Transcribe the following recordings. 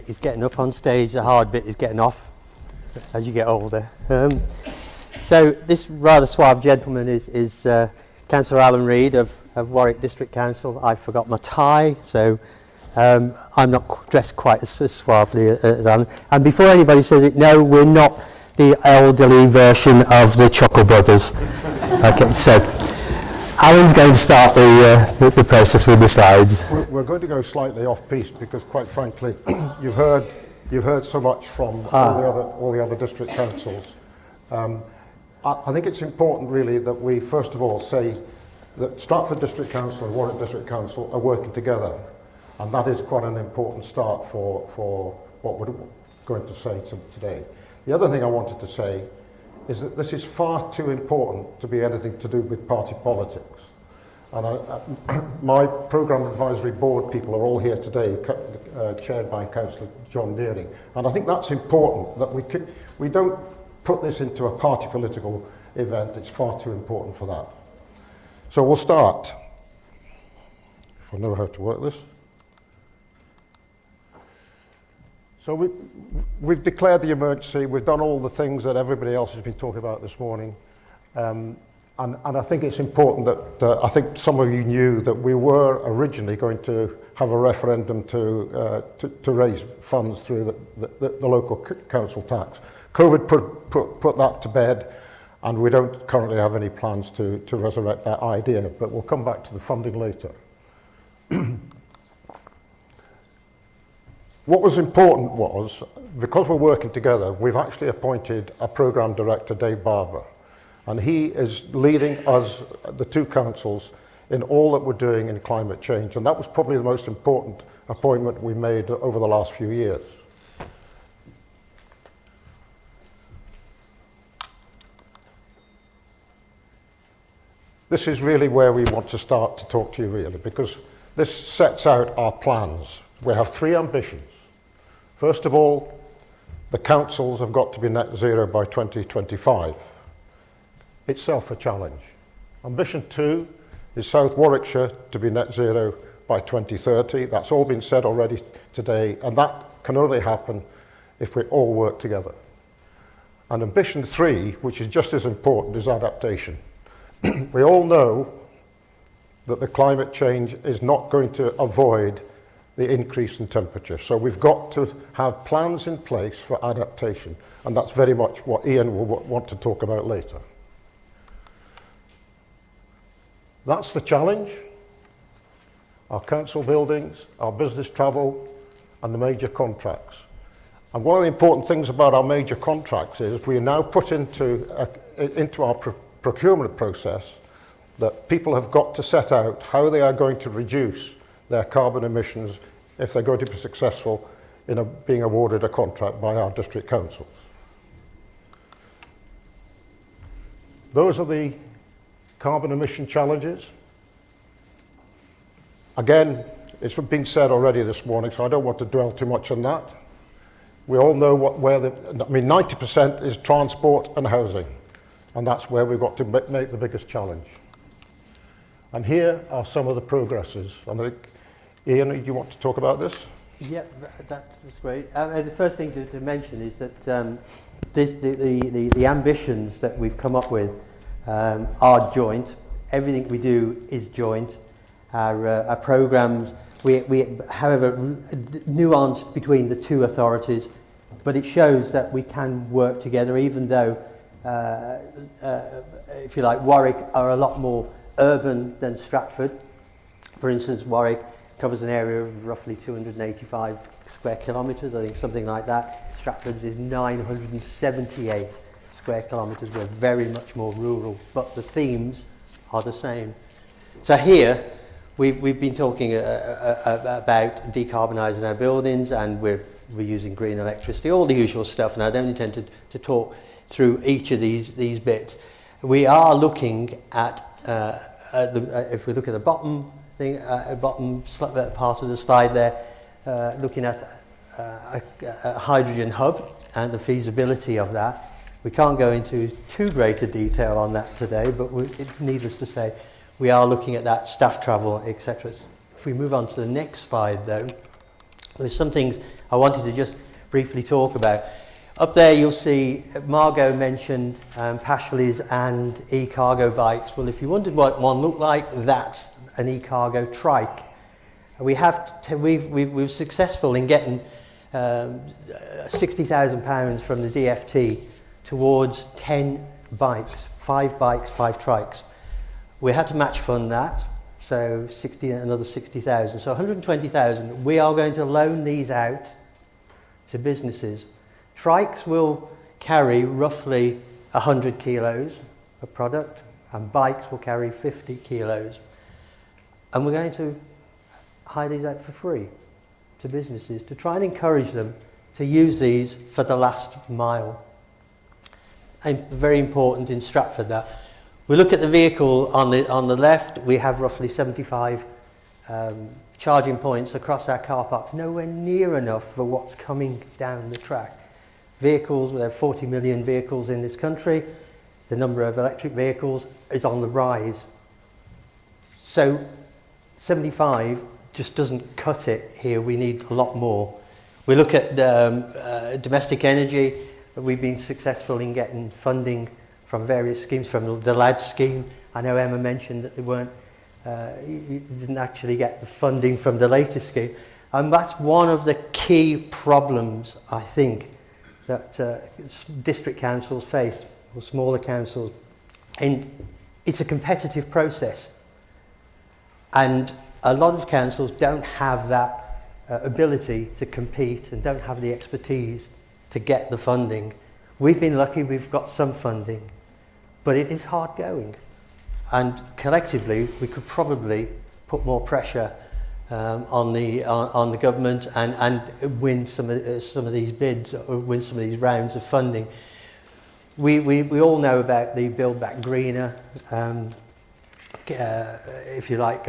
bit is getting up on stage, the hard bit is getting off as you get older. So this rather suave gentleman is Councillor Alan Rhead of Warwick District Council. I forgot my tie, so I'm not dressed quite as suavely as Alan. And before anybody says it, no, we're not the elderly version of the Chuckle Brothers. Okay, so Alan's going to start the process with the slides. We're going to go slightly off piste because, quite frankly, you've heard so much from all the other district councils. I think it's important, really, that we first of all say that Stratford District Council and Warwick District Council are working together, and that is quite an important start for what we're going to say today. The other thing I wanted to say is that this is far too important to be anything to do with party politics. And my Programme Advisory Board people are all here today, chaired by Councillor John Deering. And I think that's important, that we don't put this into a party political event. It's far too important for that. So we'll start, if I know how to work this. So we've declared the emergency. We've done all the things that everybody else has been talking about this morning. And I think it's important that, I think some of you knew that we were originally going to have a referendum to raise funds through the local council tax. COVID put that to bed, and we don't currently have any plans to resurrect that idea, but we'll come back to the funding later. What was important was, because we're working together, we've actually appointed a programme director, Dave Barber, and he is leading us, the two councils, in all that we're doing in climate change, and that was probably the most important appointment we made over the last few years. This is really where we want to start to talk to you, really, because this sets out our plans. We have three ambitions. First of all, the councils have got to be net zero by 2025. Itself a challenge. Ambition 2 is South Warwickshire to be net zero by 2030. That's all been said already today, and that can only happen if we all work together. And ambition 3, which is just as important, is adaptation. We all know that the climate change is not going to avoid the increase in temperature. So we've got to have plans in place for adaptation, and that's very much what Ian will want to talk about later. That's the challenge. Our council buildings, our business travel, and the major contracts. And one of the important things about our major contracts is we now put into our procurement process that people have got to set out how they are going to reduce their carbon emissions if they're going to be successful in being awarded a contract by our district councils. Those are the carbon emission challenges. Again, it's been said already this morning, so I don't want to dwell too much on that. We all know 90% is transport and housing, and that's where we've got to make the biggest challenge. And here are some of the progresses. I think, Ian, do you want to talk about this? Yeah, that's great. The first thing to mention is that the ambitions that we've come up with are joint. Everything we do is joint. Our programmes, however, nuanced between the two authorities, but it shows that we can work together, even though, if you like, Warwick are a lot more urban than Stratford. For instance, Warwick covers an area of roughly 285 square kilometres, I think, something like that. Stratford's is 978 square kilometres. We're very much more rural, but the themes are the same. So here, we've been talking about decarbonising our buildings, and we're using green electricity, all the usual stuff, and I don't intend to talk through each of these bits. We are looking at, if we look at the bottom part of the slide there, looking at a hydrogen hub and the feasibility of that. We can't go into too great a detail on that today, but needless to say, we are looking at that, staff travel, etc. If we move on to the next slide, though, There's some things I wanted to just briefly talk about. Up there you'll see Margot mentioned Pashley's and e-cargo bikes. Well, if you wondered what one looked like, that's an e-cargo trike. We're successful in getting £60,000 from the DFT towards 10 bikes, 5 bikes, 5 trikes. We had to match fund that, so another 60,000, so 120,000. We are going to loan these out to businesses. Trikes will carry roughly 100 kilos of product, and bikes will carry 50 kilos. And we're going to hire these out for free to businesses to try and encourage them to use these for the last mile. And very important in Stratford that we look at the vehicle on the left. We have roughly 75 charging points across our car parks, nowhere near enough for what's coming down the track. Vehicles, we have 40 million vehicles in this country. The number of electric vehicles is on the rise. So 75 just doesn't cut it here. We need a lot more. We look at domestic energy. We've been successful in getting funding from various schemes, from the Rhead scheme. I know Emma mentioned that you didn't actually get the funding from the latest scheme. And that's one of the key problems, I think, that district councils face, or smaller councils. And it's a competitive process. And a lot of councils don't have that ability to compete and don't have the expertise to get the funding. We've been lucky, we've got some funding, but it is hard going. And collectively, we could probably put more pressure on the government and win some of these bids, or win some of these rounds of funding. We all know about the Build Back Greener, if you like,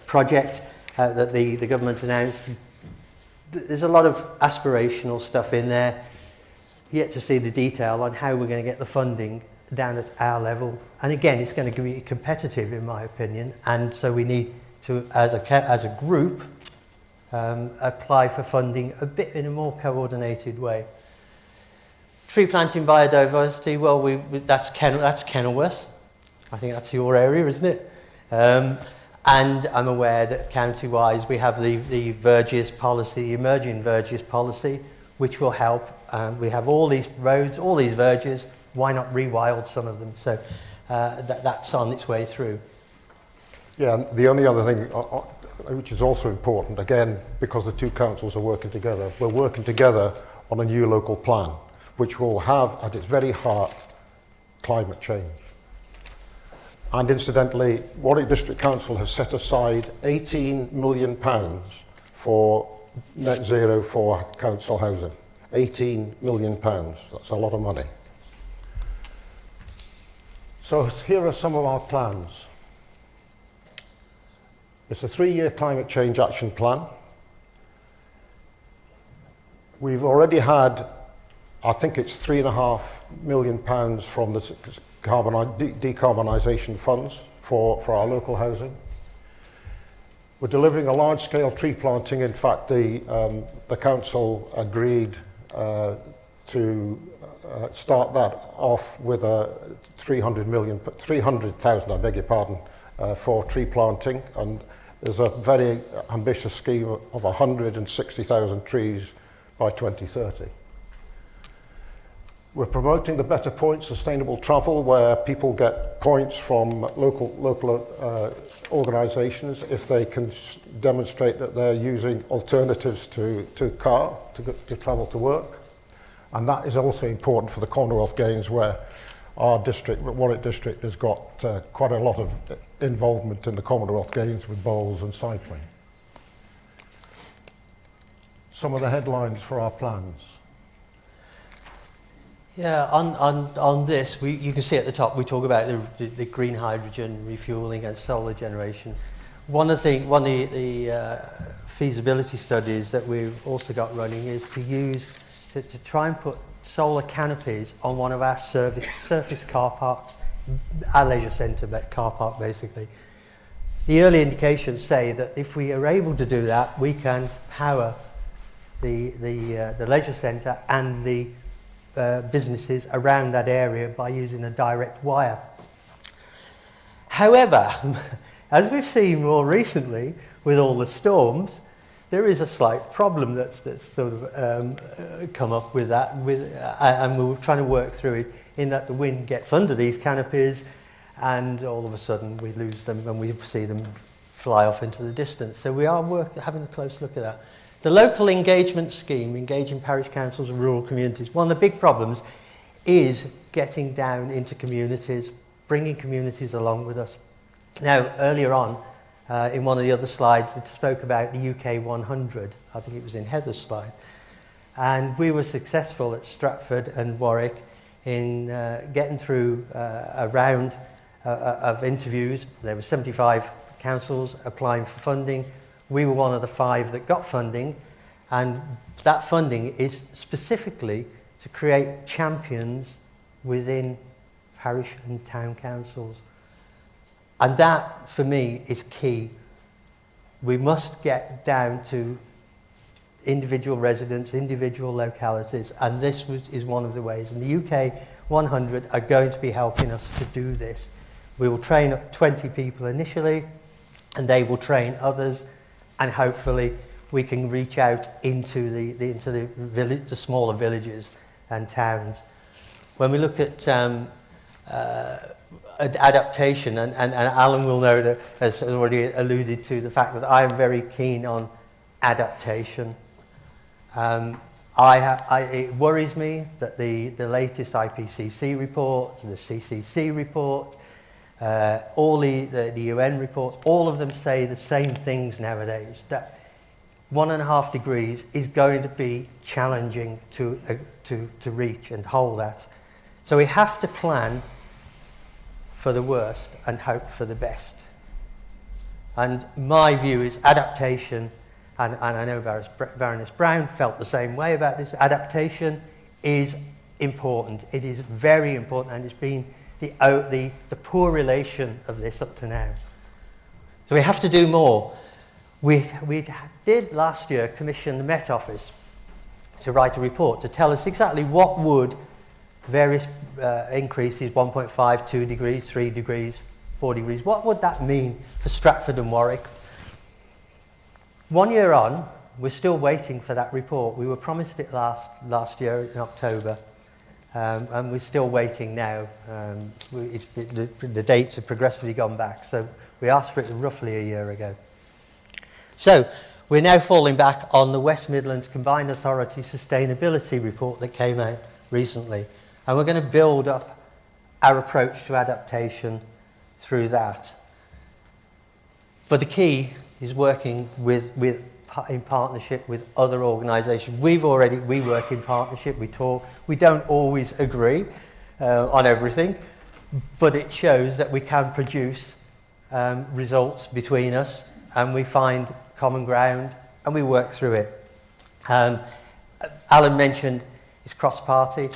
project that the government announced. There's a lot of aspirational stuff in there. Yet to see the detail on how we're going to get the funding down at our level. And again, it's going to be competitive, in my opinion. And so we need to, as a group, apply for funding a bit in a more coordinated way. Tree planting biodiversity, well, that's Kenilworth. I think that's your area, isn't it? And I'm aware that county-wise we have the verges policy, emerging verges policy, which will help. We have all these roads, all these verges. Why not rewild some of them? So that's on its way through. Yeah, and the only other thing, which is also important, again, because the two councils are working together, we're working together on a new local plan, which will have at its very heart climate change. And incidentally, Warwick District Council has set aside £18 million for net zero for council housing. £18 million, that's a lot of money. So here are some of our plans. It's a 3-year climate change action plan. We've already had, I think it's £3.5 million from the decarbonisation funds for our local housing. We're delivering a large-scale tree planting. In fact, the council agreed to start that off with a 300,000, I beg your pardon, for tree planting, and there's a very ambitious scheme of 160,000 trees by 2030. We're promoting the Better Points sustainable travel, where people get points from local organisations if they can demonstrate that they're using alternatives to car to travel to work. And that is also important for the Commonwealth Games, where our district, Warwick District, has got quite a lot of involvement in the Commonwealth Games with bowls and cycling. Some of the headlines for our plans. Yeah, on this, you can see at the top, we talk about the green hydrogen, refueling and solar generation. One of the feasibility studies that we've also got running is to try and put solar canopies on one of our surface car parks, our leisure centre car park basically. the early indications say that if we are able to do that, we can power the leisure centre and the businesses around that area by using a direct wire. However, as we've seen more recently with all the storms, there is a slight problem that's sort of come up with that, and we're trying to work through it, in that the wind gets under these canopies and all of a sudden we lose them and we see them fly off into the distance. So we are having a close look at that. The local engagement scheme, engaging parish councils and rural communities, one of the big problems is getting down into communities, bringing communities along with us. Now, earlier on, in one of the other slides, it spoke about the UK 100. I think it was in Heather's slide. And we were successful at Stratford and Warwick in getting through a round of interviews. There were 75 councils applying for funding. We were one of the 5 that got funding, and that funding is specifically to create champions within parish and town councils. And that, for me, is key. We must get down to individual residents, individual localities, and this is one of the ways. And the UK 100 are going to be helping us to do this. We will train up 20 people initially, and they will train others, and hopefully we can reach out into the smaller villages and towns. When we look at adaptation, and Alan will know that, has already alluded to the fact that I am very keen on adaptation. It worries me that the latest IPCC report, the CCC report, all the UN reports, all of them say the same things nowadays, that 1.5 degrees is going to be challenging to reach and hold that. So we have to plan for the worst and hope for the best. And my view is adaptation, and I know Baroness Brown felt the same way about this, adaptation is important. It is very important, and it's been the poor relation of this up to now. So we have to do more. We did last year commission the Met Office to write a report to tell us exactly what would various increases, 1.5, 2 degrees, 3 degrees, 4 degrees, what would that mean for Stratford and Warwick? 1 year on, we're still waiting for that report. We were promised it last year in October, and we're still waiting now. The dates have progressively gone back, so we asked for it roughly a year ago. So we're now falling back on the West Midlands Combined Authority Sustainability Report that came out recently, and we're going to build up our approach to adaptation through that. But the key is working in partnership with other organisations. We work in partnership, we talk, we don't always agree on everything, but it shows that we can produce results between us, and we find common ground and we work through it. Alan mentioned it's cross-party.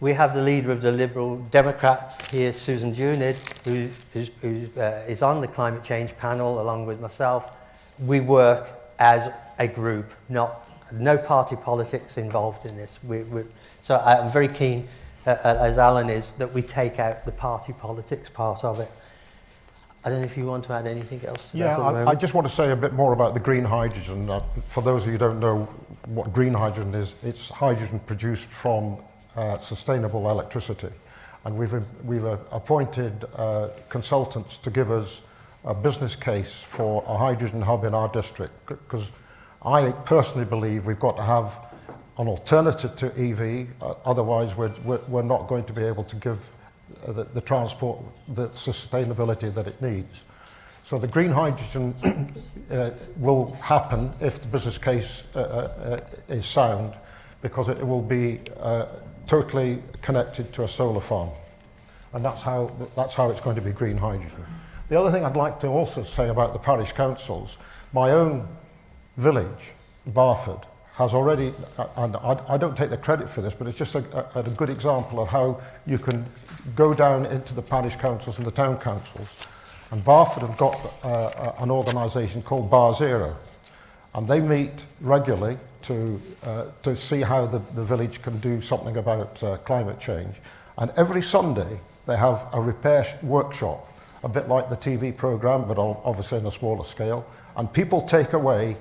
We have the leader of the Liberal Democrats here, Susan Junid, who is on the climate change panel along with myself. We work as a group, no party politics involved in this. So I'm very keen, as Alan is, that we take out the party politics part of it. I don't know if you want to add anything else to that at the moment. I just want to say a bit more about the green hydrogen. For those of you who don't know what green hydrogen is, it's hydrogen produced from sustainable electricity. And we've appointed consultants to give us a business case for a hydrogen hub in our district, because I personally believe we've got to have an alternative to EV, otherwise we're not going to be able to give the transport the sustainability that it needs. So the green hydrogen will happen if the business case is sound, because it will be totally connected to a solar farm, and that's how it's going to be green hydrogen. The other thing I'd like to also say about the parish councils, my own village, Barford, has already, and I don't take the credit for this, but it's just a good example of how you can go down into the parish councils and the town councils And Barford have got an organisation called Bar Zero, and they meet regularly to see how the village can do something about climate change. And every Sunday they have a repair workshop, a bit like the TV programme, but obviously on a smaller scale. And people take away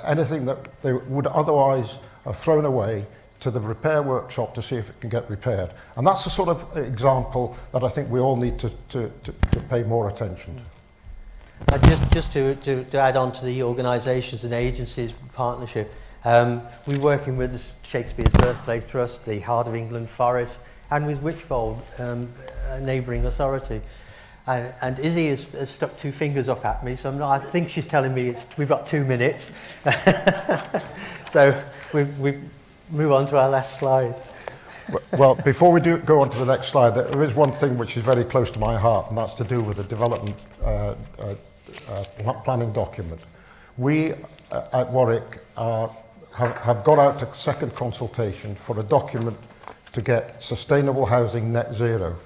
anything that they would otherwise have thrown away to the repair workshop to see if it can get repaired. And that's the sort of example that I think we all need to pay more attention to. Just to add on to the organisations and agencies partnership, we're working with the Shakespeare's Birthplace Trust, the Heart of England Forest, and with Wychbold, a neighbouring authority. And Izzy has stuck two fingers up at me, so I think she's telling me we've got 2 minutes. So we move on to our last slide. Well, before we go on to the next slide, there is one thing which is very close to my heart, and that's to do with the development planning document. We at Warwick have got out a second consultation for a document to get sustainable housing net zero.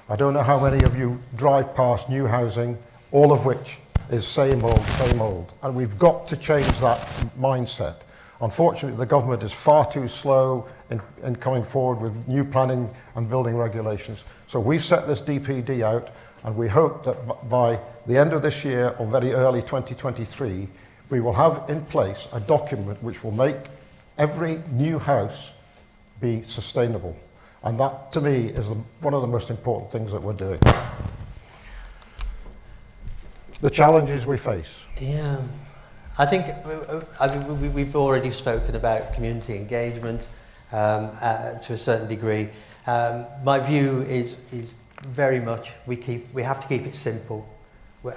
I don't know how many of you drive past new housing, all of which is same old, same old. And we've got to change that mindset. Unfortunately, the government is far too slow in coming forward with new planning and building regulations. So we've set this DPD out, and we hope that by the end of this year or very early 2023, we will have in place a document which will make every new house be sustainable. And that, to me, is one of the most important things that we're doing. The challenges we face. Yeah, I think we've already spoken about community engagement to a certain degree. My view is very much we have to keep it simple,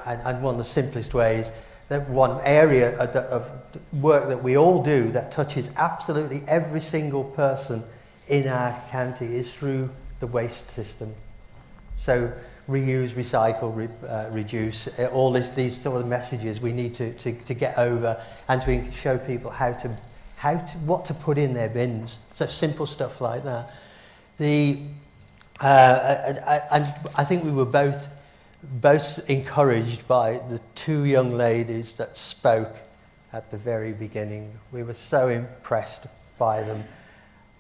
and one of the simplest ways, that one area of work that we all do that touches absolutely every single person in our county is through the waste system. So reuse, recycle, reduce, all these sort of messages we need to get over, and to show people what to put in their bins. So simple stuff like that. And I think we were both encouraged by the two young ladies that spoke at the very beginning. We were so impressed by them.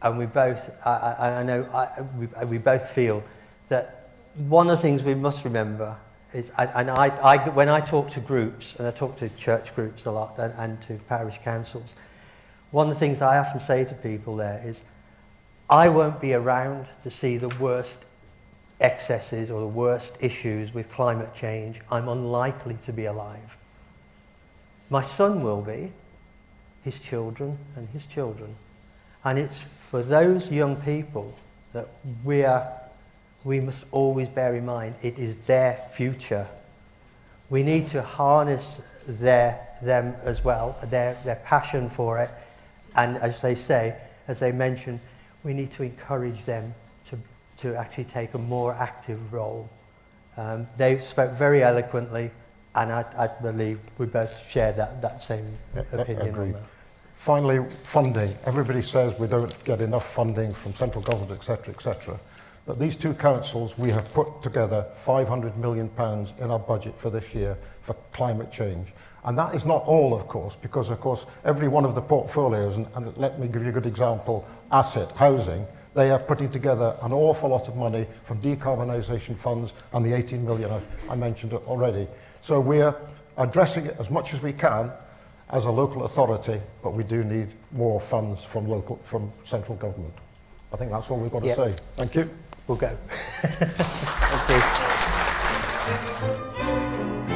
And we both, we both feel that one of the things we must remember is, when I talk to groups, and I talk to church groups a lot and to parish councils, one of the things I often say to people there is, I won't be around to see the worst excesses or the worst issues with climate change. I'm unlikely to be alive. My son will be, his children and his children. And it's for those young people that we must always bear in mind, it is their future. We need to harness them as well, their passion for it. And as they mentioned, we need to encourage them to actually take a more active role. They spoke very eloquently, and I believe we both share that same opinion on that. Finally, funding. Everybody says we don't get enough funding from central government, etc., etc. But these two councils, we have put together £500 million in our budget for this year for climate change. And that is not all, of course, because, of course, every one of the portfolios, and let me give you a good example, asset, housing, they are putting together an awful lot of money from decarbonisation funds and the 18 million I mentioned already. So we are addressing it as much as we can as a local authority, but we do need more funds from central government. I think that's all we've got to say. Thank you. We'll go. Thank you.